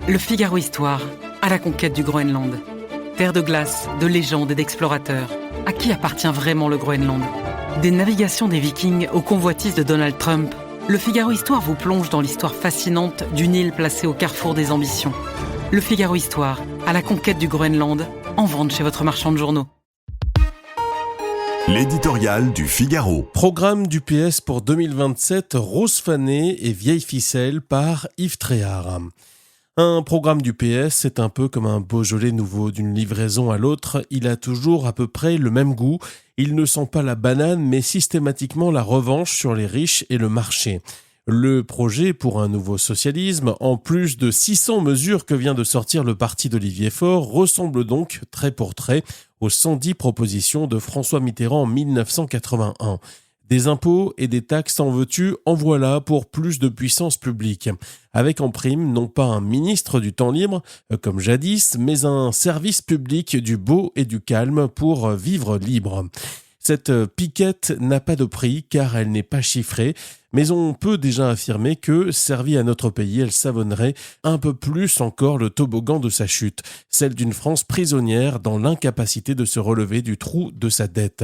Le Figaro Histoire, à la conquête du Groenland. Terre de glace, de légendes et d'explorateurs. À qui appartient vraiment le Groenland ? Des navigations des Vikings aux convoitises de Donald Trump, Le Figaro Histoire vous plonge dans l'histoire fascinante d'une île placée au carrefour des ambitions. Le Figaro Histoire, à la conquête du Groenland, en vente chez votre marchand de journaux. L'éditorial du Figaro. Programme du PS pour 2027, Rose fanée et vieille ficelle par Yves Tréhard. Un programme du PS, c'est un peu comme un Beaujolais nouveau. D'une livraison à l'autre, il a toujours à peu près le même goût. Il ne sent pas la banane, mais systématiquement la revanche sur les riches et le marché. Le projet pour un nouveau socialisme, en plus de 600 mesures que vient de sortir le parti d'Olivier Faure, ressemble donc trait pour trait aux 110 propositions de François Mitterrand en 1981. Des impôts et des taxes en veux-tu, en voilà pour plus de puissance publique. Avec en prime, non pas un ministre du temps libre, comme jadis, mais un service public du beau et du calme pour vivre libre. Cette piquette n'a pas de prix car elle n'est pas chiffrée, mais on peut déjà affirmer que, servie à notre pays, elle savonnerait un peu plus encore le toboggan de sa chute, celle d'une France prisonnière dans l'incapacité de se relever du trou de sa dette.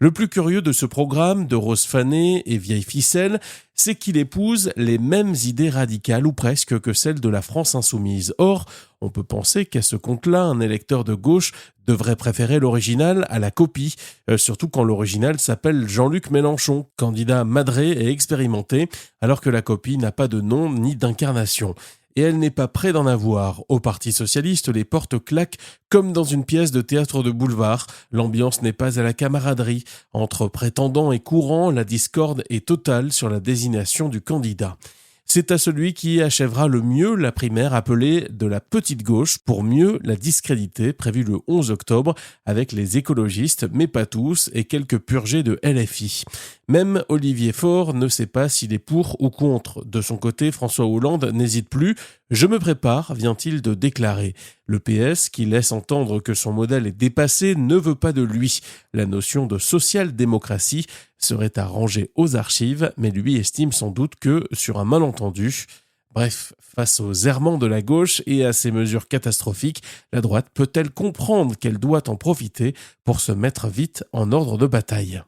Le plus curieux de ce programme de Rose fanée et vieille ficelle, c'est qu'il épouse les mêmes idées radicales ou presque que celles de la France insoumise. Or, on peut penser qu'à ce compte-là, un électeur de gauche devrait préférer l'original à la copie, surtout quand l'original s'appelle Jean-Luc Mélenchon, candidat madré et expérimenté, alors que la copie n'a pas de nom ni d'incarnation. Et elle n'est pas près d'en avoir. Au Parti socialiste, les portes claquent comme dans une pièce de théâtre de boulevard. L'ambiance n'est pas à la camaraderie. Entre prétendants et courants, la discorde est totale sur la désignation du candidat. C'est à celui qui achèvera le mieux la primaire appelée de la petite gauche pour mieux la discréditer, prévue le 11 octobre avec les écologistes, mais pas tous, et quelques purgés de LFI. Même Olivier Faure ne sait pas s'il est pour ou contre. De son côté, François Hollande n'hésite plus. « Je me prépare », vient-il de déclarer. Le PS, qui laisse entendre que son modèle est dépassé, ne veut pas de lui. La notion de social-démocratie serait à ranger aux archives, mais lui estime sans doute que, sur un malentendu... Bref, face aux errements de la gauche et à ces mesures catastrophiques, la droite peut-elle comprendre qu'elle doit en profiter pour se mettre vite en ordre de bataille ?